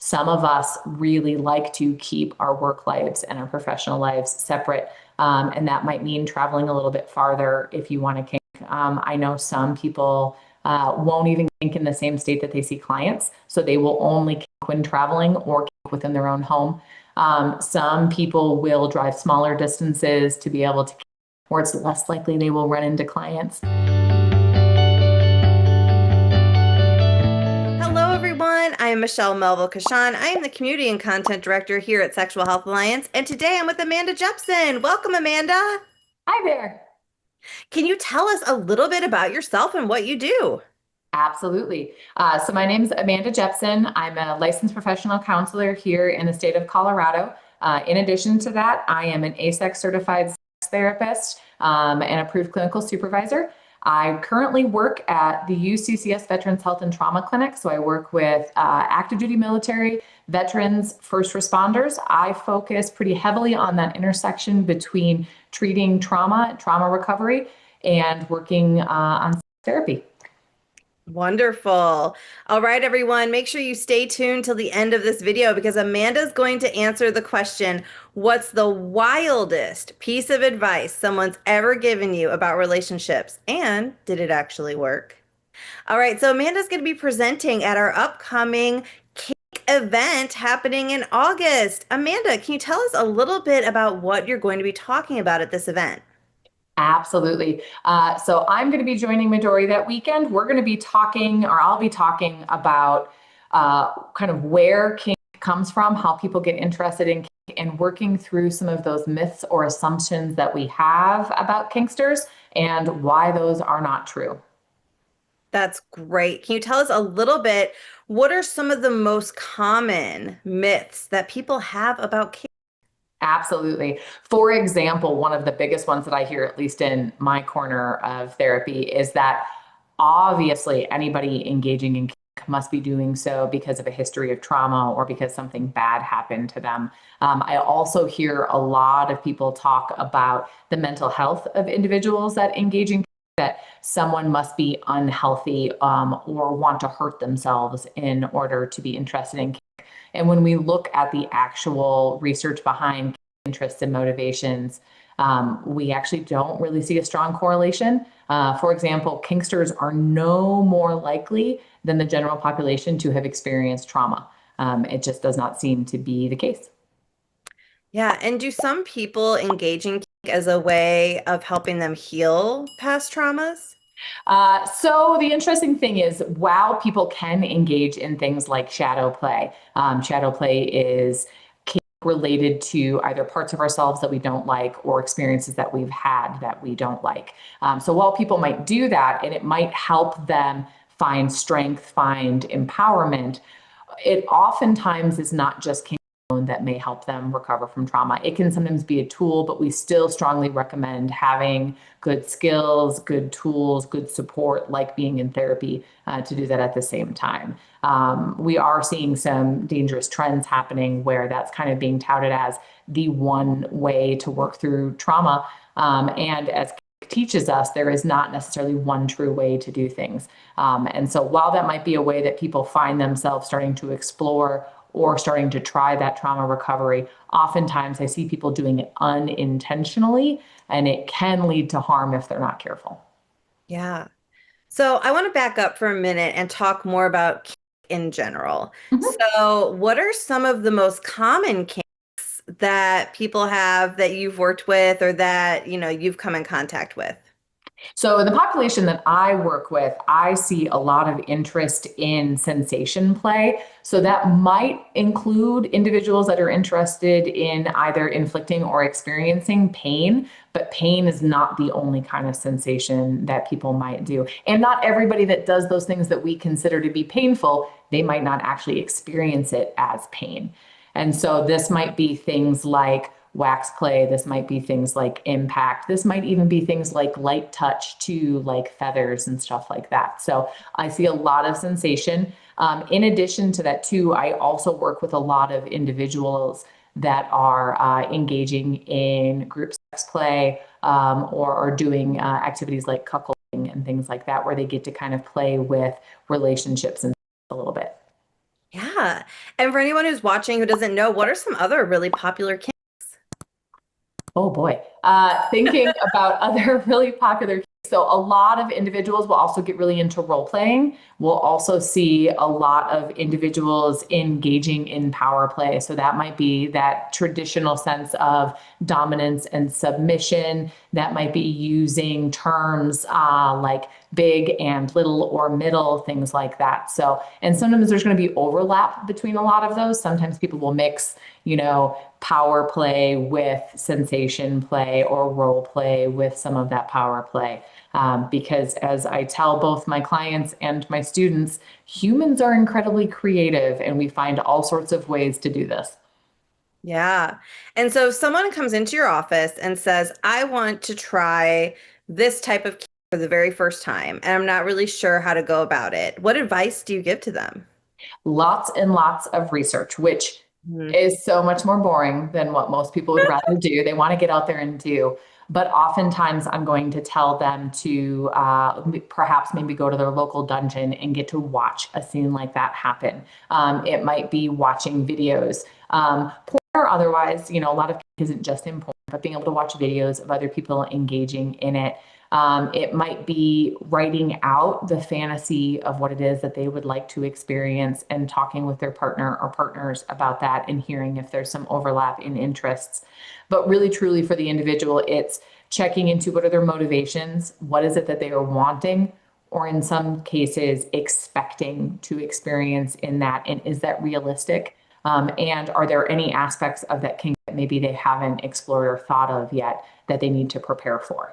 Some of us really like to keep our work lives and our professional lives separate. And that might mean traveling a little bit farther if you want to kink. I know some people won't even kink in the same state that they see clients. So they will only kink when traveling or kink within their own home. Some people will drive smaller distances to be able to kink, or it's less likely they will run into clients. Hello, everyone. I am Michelle Melville-Cashan. I am the Community and Content Director here at Sexual Health Alliance, and today I'm with Amanda Jepson. Welcome, Amanda. Hi there. Can you tell us a little bit about yourself and what you do? Absolutely. So my name is Amanda Jepson. I'm a licensed professional counselor here in the state of Colorado. In addition to that, I am an ASEX certified sex therapist and approved clinical supervisor. I currently work at the UCCS Veterans Health and Trauma Clinic. So I work with active duty military, veterans, first responders. I focus pretty heavily on that intersection between treating trauma, trauma recovery, and working on therapy. Wonderful. All right, everyone, make sure you stay tuned till the end of this video because Amanda's going to answer the question, what's the wildest piece of advice someone's ever given you about relationships? And did it actually work? All right, so Amanda's going to be presenting at our upcoming kink event happening in August. Amanda, can you tell us a little bit about what you're going to be talking about at this event? Absolutely. So I'm going to be joining Midori that weekend. We're going to be talking, or I'll be talking about kind of where kink comes from, how people get interested in kink, and working through some of those myths or assumptions that we have about kinksters and why those are not true. That's great. Can you tell us a little bit, what are some of the most common myths that people have about kink? Absolutely. For example, one of the biggest ones that I hear, at least in my corner of therapy, is that obviously anybody engaging in kink must be doing so because of a history of trauma or because something bad happened to them. I also hear a lot of people talk about the mental health of individuals that engage in kink, that someone must be unhealthy or want to hurt themselves in order to be interested in kink. And when we look at the actual research behind interests and motivations, we actually don't really see a strong correlation. For example, kinksters are no more likely than the general population to have experienced trauma. It just does not seem to be the case. Yeah, and do some people engage in kink as a way of helping them heal past traumas? So the interesting thing is, while people can engage in things like shadow play is related to either parts of ourselves that we don't like or experiences that we've had that we don't like. So while people might do that and it might help them find strength, find empowerment, it oftentimes is not just that may help them recover from trauma. It can sometimes be a tool, but we still strongly recommend having good skills, good tools, good support, like being in therapy, to do that at the same time. We are seeing some dangerous trends happening where that's kind of being touted as the one way to work through trauma. And as teaches us, there is not necessarily one true way to do things. And so while that might be a way that people find themselves starting to explore or starting to try that trauma recovery, oftentimes I see people doing it unintentionally, and it can lead to harm if they're not careful. Yeah. So I want to back up for a minute and talk more about kink in general. Mhm. So what are some of the most common kinks that people have that you've worked with or that, you've come in contact with? So the population that I work with, I see a lot of interest in sensation play. So that might include individuals that are interested in either inflicting or experiencing pain, but pain is not the only kind of sensation that people might do. And not everybody that does those things that we consider to be painful, they might not actually experience it as pain. And so this might be things like wax play. This might be things like impact. This might even be things like light touch too, like feathers and stuff like that. So I see a lot of sensation. In addition to that too, I also work with a lot of individuals that are engaging in group sex play or doing activities like cuckolding and things like that, where they get to kind of play with relationships and a little bit. Yeah, Yeah. And for anyone who's watching who doesn't know, what are some other really popular kinks? Oh boy. Thinking about other really popular. So a lot of individuals will also get really into role playing. We'll also see a lot of individuals engaging in power play. So that might be that traditional sense of dominance and submission. That might be using terms like big and little or middle, things like that. So, and sometimes there's going to be overlap between a lot of those. Sometimes people will mix, power play with sensation play or role play with some of that power play. Because as I tell both my clients and my students, humans are incredibly creative and we find all sorts of ways to do this. Yeah. And so if someone comes into your office and says, I want to try this type of kink for the very first time, and I'm not really sure how to go about it, what advice do you give to them? Lots and lots of research, which Mhm. is so much more boring than what most people would rather do. They want to get out there and do. But oftentimes I'm going to tell them to perhaps maybe go to their local dungeon and get to watch a scene like that happen. It might be watching videos, porn or otherwise, a lot of it isn't just in porn, but being able to watch videos of other people engaging in it. It might be writing out the fantasy of what it is that they would like to experience and talking with their partner or partners about that and hearing if there's some overlap in interests. But really, truly for the individual, it's checking into what are their motivations, what is it that they are wanting, or in some cases, expecting to experience in that, and is that realistic? And are there any aspects of that kink that maybe they haven't explored or thought of yet that they need to prepare for?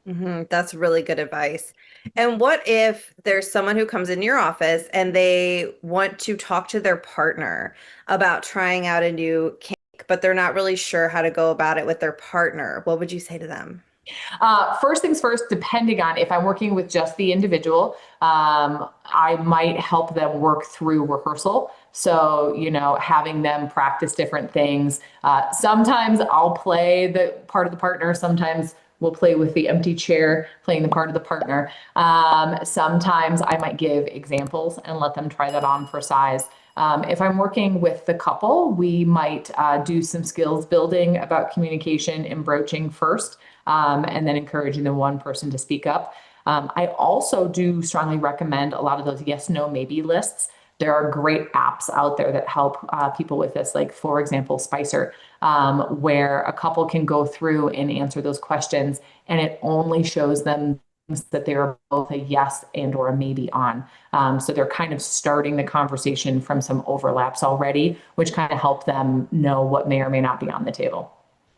That's really good advice. And what if there's someone who comes in your office and they want to talk to their partner about trying out a new kink, but they're not really sure how to go about it with their partner? What would you say to them? First things first, depending on if I'm working with just the individual, I might help them work through rehearsal. So, having them practice different things. Sometimes I'll play the part of the partner. Sometimes we'll play with the empty chair, playing the part of the partner. Sometimes I might give examples and let them try that on for size. If I'm working with the couple, we might do some skills building about communication and broaching first, and then encouraging the one person to speak up. I also do strongly recommend a lot of those yes, no, maybe lists. There are great apps out there that help people with this, like, for example, Spicer, where a couple can go through and answer those questions, and it only shows them that they're both a yes and or a maybe on. So they're kind of starting the conversation from some overlaps already, which kind of help them know what may or may not be on the table.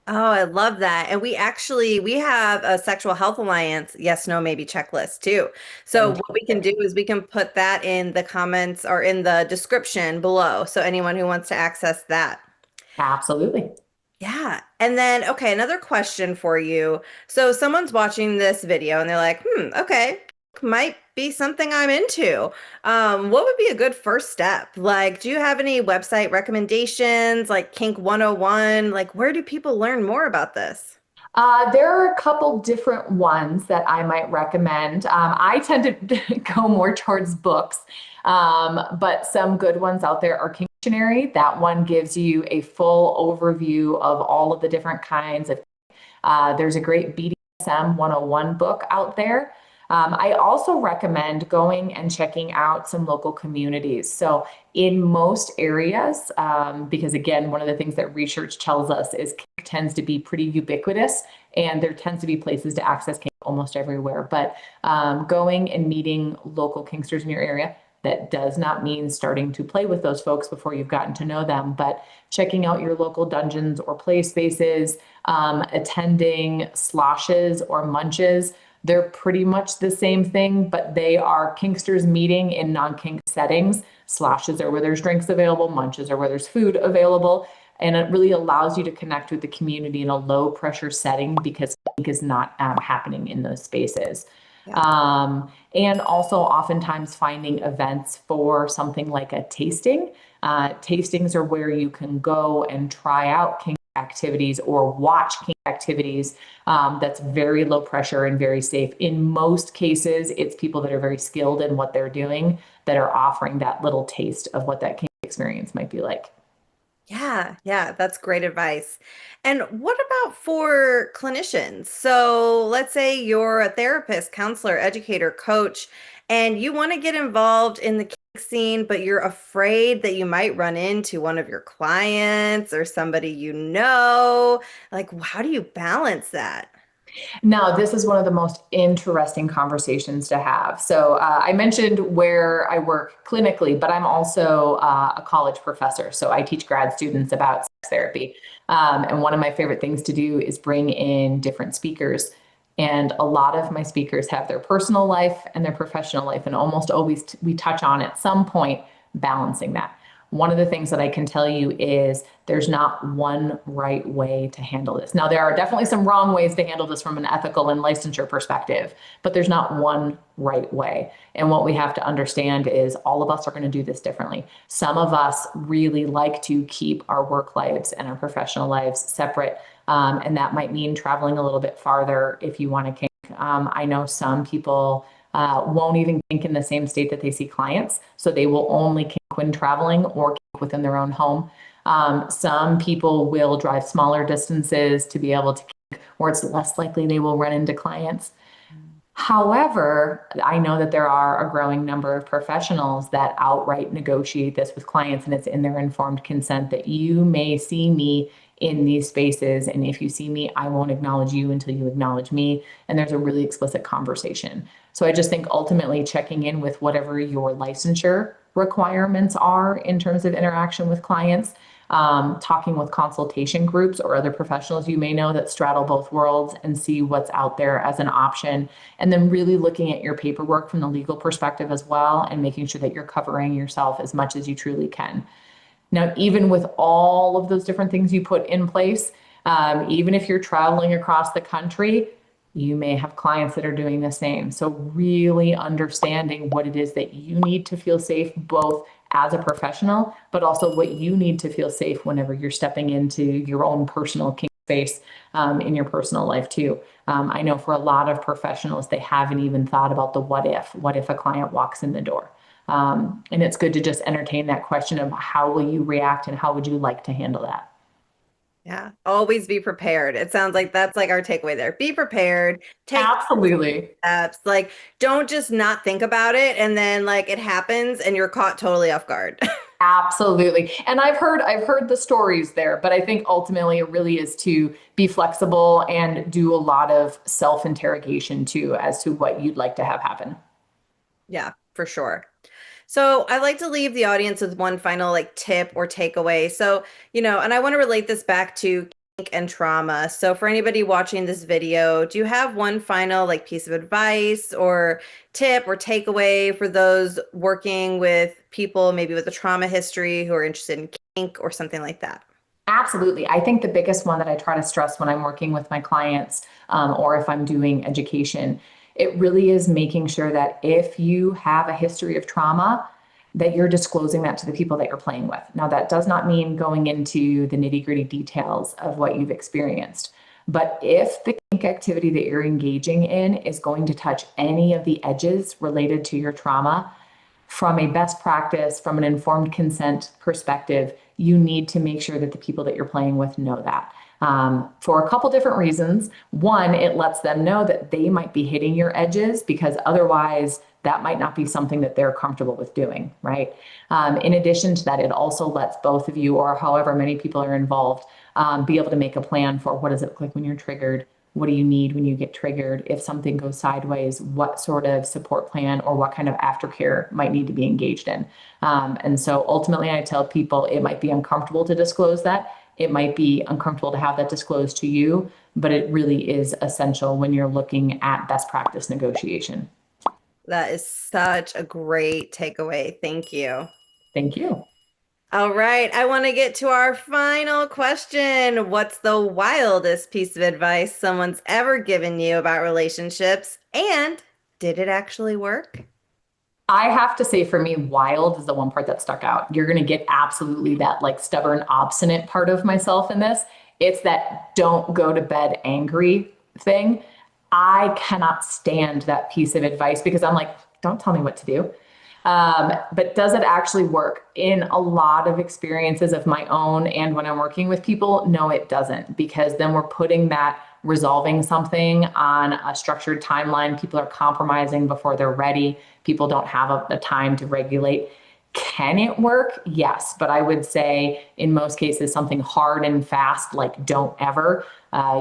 Oh, I love that. And we have a Sexual Health Alliance yes, no, maybe checklist too. So what we can Fantastic. do is we can put that in the comments or in the description below. So anyone who wants to access that. Absolutely. Yeah. And then, okay, another question for you. So someone's watching this video and they're like, okay, might be something I'm into. What would be a good first step? Like, do you have any website recommendations, like Kink 101? Like, where do people learn more about this? There are a couple different ones that I might recommend. I tend to go more towards books, but some good ones out there are Dictionary. That one gives you a full overview of all of the different kinds of. There's a great BDSM 101 book out there. I also recommend going and checking out some local communities. So in most areas, because again, one of the things that research tells us is kink tends to be pretty ubiquitous and there tends to be places to access kink almost everywhere. But going and meeting local kinksters in your area, that does not mean starting to play with those folks before you've gotten to know them, but checking out your local dungeons or play spaces, attending sloshes or munches. They're pretty much the same thing, but they are kinksters meeting in non-kink settings. Sloshes are where there's drinks available, munches are where there's food available. And it really allows you to connect with the community in a low pressure setting because kink is not happening in those spaces. Yeah. And also oftentimes finding events for something like a tasting. Tastings are where you can go and try out kink activities or watch kink activities. That's very low pressure and very safe. In most cases, it's people that are very skilled in what they're doing that are offering that little taste of what that kink experience might be like. Yeah, that's great advice. And what about for clinicians? So let's say you're a therapist, counselor, educator, coach, and you want to get involved in the kink scene, but you're afraid that you might run into one of your clients or somebody you know. Like, how do you balance that? Now, this is one of the most interesting conversations to have. So, I mentioned where I work clinically, but I'm also a college professor. So, I teach grad students about sex therapy. And one of my favorite things to do is bring in different speakers. And a lot of my speakers have their personal life and their professional life. And almost always we touch on at some point balancing that. One of the things that I can tell you is there's not one right way to handle this. Now, there are definitely some wrong ways to handle this from an ethical and licensure perspective, but there's not one right way. And what we have to understand is all of us are going to do this differently. Some of us really like to keep our work lives and our professional lives separate. And that might mean traveling a little bit farther if you want to kink. I know some people won't even kink in the same state that they see clients. So they will only kink when traveling or kink within their own home. Some people will drive smaller distances to be able to kink, or it's less likely they will run into clients. However, I know that there are a growing number of professionals that outright negotiate this with clients, and it's in their informed consent that you may see me in these spaces. And if you see me, I won't acknowledge you until you acknowledge me. And there's a really explicit conversation. So I just think ultimately checking in with whatever your licensure requirements are in terms of interaction with clients, talking with consultation groups or other professionals you may know that straddle both worlds and see what's out there as an option. And then really looking at your paperwork from the legal perspective as well and making sure that you're covering yourself as much as you truly can. Now, even with all of those different things you put in place, even if you're traveling across the country, you may have clients that are doing the same. So really understanding what it is that you need to feel safe, both as a professional, but also what you need to feel safe whenever you're stepping into your own personal kink space in your personal life too. I know for a lot of professionals, they haven't even thought about the what if a client walks in the door? And it's good to just entertain that question of how will you react and how would you like to handle that? Yeah, always be prepared. It sounds like that's like our takeaway there. Be prepared, take Absolutely. steps. Like, don't just not think about it and then like it happens and you're caught totally off guard. Absolutely. And I've heard the stories there, but I think ultimately it really is to be flexible and do a lot of self-interrogation too as to what you'd like to have happen. Yeah, for sure. So I like to leave the audience with one final like tip or takeaway. So, and I want to relate this back to kink and trauma. So for anybody watching this video, do you have one final like piece of advice or tip or takeaway for those working with people maybe with a trauma history who are interested in kink or something like that? Absolutely. I think the biggest one that I try to stress when I'm working with my clients or if I'm doing education, it really is making sure that if you have a history of trauma, that you're disclosing that to the people that you're playing with. Now, that does not mean going into the nitty-gritty details of what you've experienced. But if the kink activity that you're engaging in is going to touch any of the edges related to your trauma, from a best practice, from an informed consent perspective, you need to make sure that the people that you're playing with know that. For a couple different reasons. One, it lets them know that they might be hitting your edges because otherwise that might not be something that they're comfortable with doing, right? In addition to that, it also lets both of you or however many people are involved be able to make a plan for what does it look like when you're triggered? What do you need when you get triggered? If something goes sideways, what sort of support plan or what kind of aftercare might need to be engaged in? And so ultimately, I tell people it might be uncomfortable to disclose that. It might be uncomfortable to have that disclosed to you, but it really is essential when you're looking at best practice negotiation. That is such a great takeaway. Thank you. Thank you. All right, I want to get to our final question. What's the wildest piece of advice someone's ever given you about relationships? And did it actually work? I have to say for me, wild is the one part that stuck out. You're going to get absolutely that like stubborn, obstinate part of myself in this. It's that don't go to bed angry thing. I cannot stand that piece of advice because I'm like, don't tell me what to do. But does it actually work? In a lot of experiences of my own and when I'm working with people, no, it doesn't, because then we're putting that resolving something on a structured timeline. People are compromising before they're ready. People don't have a time to regulate. Can it work? Yes. But I would say in most cases, something hard and fast, like don't ever,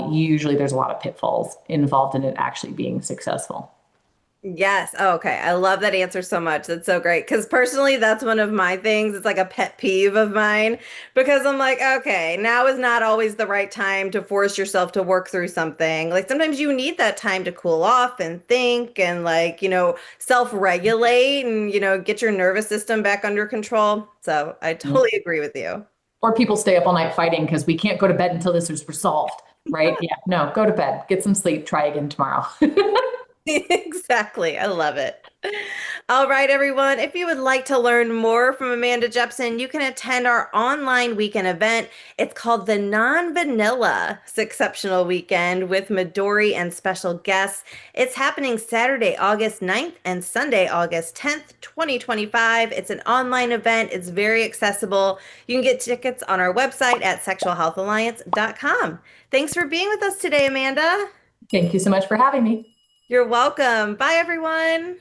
usually there's a lot of pitfalls involved in it actually being successful. Yes. Oh, okay. I love that answer so much. That's so great. Because personally, that's one of my things. It's like a pet peeve of mine because I'm like, okay, now is not always the right time to force yourself to work through something. Like sometimes you need that time to cool off and think and like, self-regulate and, get your nervous system back under control. So I totally agree with you. Or people stay up all night fighting because we can't go to bed until this is resolved, right? Yeah, no, go to bed, get some sleep, try again tomorrow. Exactly. I love it. All right, everyone. If you would like to learn more from Amanda Jepson, you can attend our online weekend event. It's called the Non-Vanilla Xceptional Weekend with Midori and special guests. It's happening Saturday, August 9th and Sunday, August 10th, 2025. It's an online event. It's very accessible. You can get tickets on our website at sexualhealthalliance.com. Thanks for being with us today, Amanda. Thank you so much for having me. You're welcome. Bye, everyone.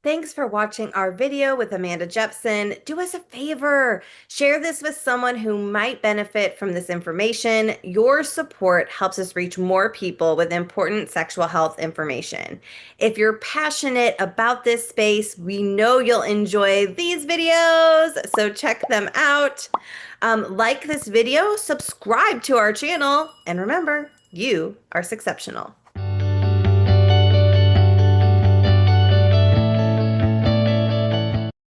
Thanks for watching our video with Amanda Jepson. Do us a favor, share this with someone who might benefit from this information. Your support helps us reach more people with important sexual health information. If you're passionate about this space, we know you'll enjoy these videos, so check them out. Like this video, subscribe to our channel, and remember, you are exceptional.